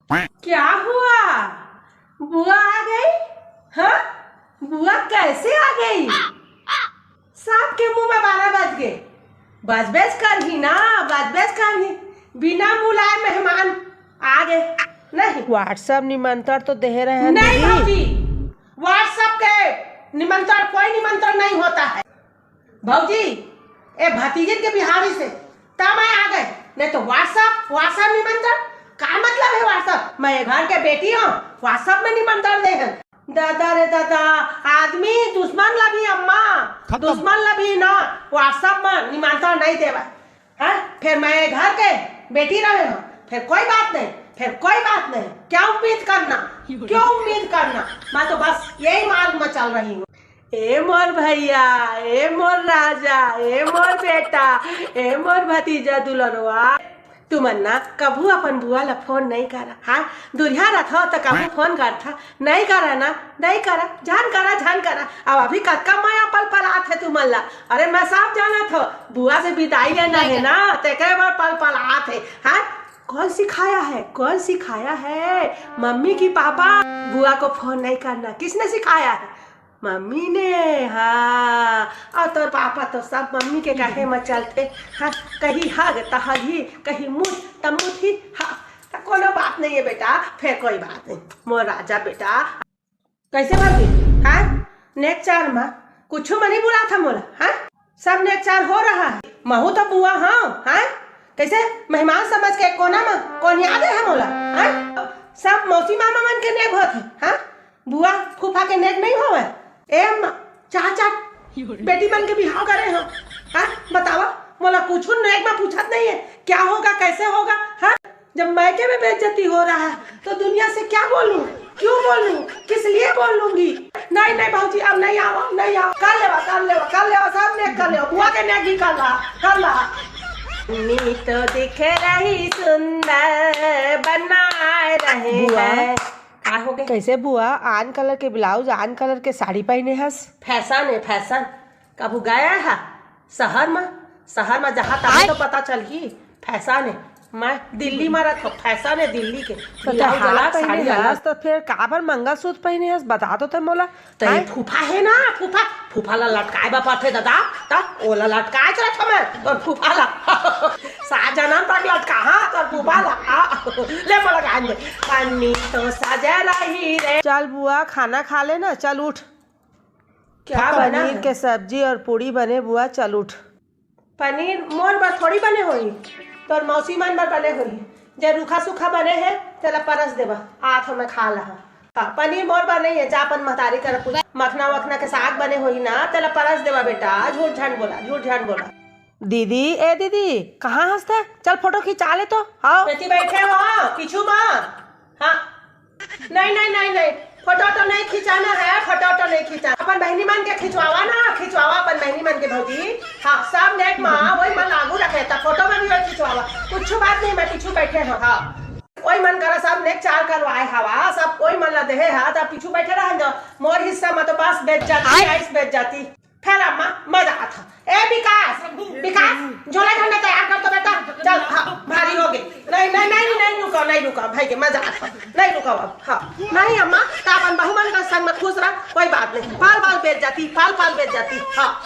क्या हुआ? बुआ आ गई? हाँ, बुआ कैसे आ गई? सांप के मुंह में 12 बज गए। बज कर ही ना, बज कर ही बिना बुलाए मेहमान आ गए। नहीं, व्हाट्सएप निमंत्रण तो दे रहे हैं नहीं दीदी। भाजी, व्हाट्सएप के निमंत्रण कोई निमंत्रण नहीं होता है भाजी। ए भतीजे के बिहारी से तब मैं आ गए, नहीं तो व्हाट्सएप निमंत्रण क्या मतलब है? व्हाट्सएप मैं घर के बेटी हूँ, व्हाट्सएप में निमंत्रण दे हैं। दादा रे दादा, आदमी दुश्मन लगी अम्मा, दुश्मन लगी ना, व्हाट्सएप में निमंत्रण नहीं देवा है। फिर मैं घर के बेटी रहे हूँ, फिर कोई बात नहीं, फिर कोई बात नहीं। क्या उम्मीद करना, क्यों उम्मीद करना? मैं तो बस यही मार्ग में चल रही हूँ। ए मोर भैया, ए मोर राजा, ए मोर बेटा, ए मोर भतीजा दुलरवा, तुमन्ना कभू अपन बुआ ला फोन नहीं करा। हाँ, दुरिया रहा तो कभू फोन करता नहीं करा ना, नहीं करा, जान करा। अब अभी कक्का माया पल आत है तुमल्ला। अरे मैं सब जाना था बुआ से विदाई लेना है ना, तेरे बार पल आत है। हाँ, कौन सिखाया है? मम्मी की पापा बुआ को फोन नहीं करना किसने सिखाया है? मम्मी ने। हाँ, और तो पापा तो सब मम्मी के कहे में चलते। हाँ, कहीं हग तहगी, कहीं मुठ तमुठी। हाँ, तो कोनो बात नहीं है बेटा, फिर कोई बात नहीं। मोर राजा बेटा कैसे बन गई? हाँ, नेकचार माँ कुछ मनी बुला था मोला। हाँ, सब नेकचार हो रहा है। महू तो बुआ हाँ, कैसे मेहमान समझ के कोना में कौन याद है मोला? हाँ, सब मौसी मामा मन के नेक होते। हाँ, बुआ फूफा के नेक नहीं होवे। चाचा बेटी बन के बिहाव करे हो। हाँ, बतावा मोला कुछ नेक में पूछत नहीं है क्या होगा, कैसे होगा? हाँ, जब मैके में बेइज्जती हो रहा है तो दुनिया से क्या बोलूं, क्यों बोलूं, किस लिए बोलूंगी? नहीं भाजी, अब नहीं आओ। कर लेवा सब नेक कर लेवा, बुआ के नेक ही कर ला। नी तो दिख रही सुंदर बनाए रहे हैं। क्या हो गया? कैसे बुआ आन कलर के ब्लाउज, आन कलर के साड़ी पहने हस? फैशन है, फैशन। कबू गया है शहर में जहाँ तहाँ तो पता चल ही फैशन है। मैं दिल्ली में रखो, फैशन है दिल्ली के। तो फिर काबर मंगलसूत्र पहने हस? बता दो तो मोला। तो ये फूफा है ना, फूफा ला लटकाए बा पाथे दादा, तब ओला लटकाए के रखो मैं तो फूफा ला साजनम तक लटका। तो फूफा ला ले मोला गांजे पन्नी तो सजा रही रे। चल बुआ खाना खा ले ना, चल उठ। क्या बना? पनीर के सब्जी और पूड़ी बने बुआ, चल उठ। पनीर मोर बर थोड़ी बने हुई, तोर मौसी मन बर बने हुई। जे रूखा सूखा बने हैं तेला परस देवा, आठ में खा लहा। हाँ, पनीर मोर बर नहीं है, जा अपन महतारी कर पूछ। मखना के साग बने हुई ना, तेला परस देवा बेटा। झूठ झंड बोला। दीदी, ए दीदी कहाँ हंसते? चल फोटो खिंचा ले तो। हाँ, बेटी बैठे हो किचू माँ। हाँ, नहीं, फोटो तो नहीं खिंचाना है, फोटो नहीं खिंचाना। अपन बहनी मन के खिंचवावा अपन बहनी मन के भौजी। हाँ, सब नेक माँ वही मन लागू रखे था, फोटो में भी वही खिंचवावा। कुछ बात नहीं, मैं पीछू बैठे हो। हाँ, वही मन करा सब नेक चार करवाए हवा, सब वही मन ला दे। हाँ, तब पीछू बैठे रह मोर हिस्सा में तो बस बेच जाती। फिर अम्मा मजा आता। ए विकास झोला झंडा तैयार कर तो बेटा, चल। हाँ, भारी हो गई। नहीं रुको भाई के मजा आता। नहीं रुको अब। हाँ, नहीं अम्मा, अपन बहुमन का संग में खुश रह, कोई बात नहीं। पाल बेच जाती। हाँ।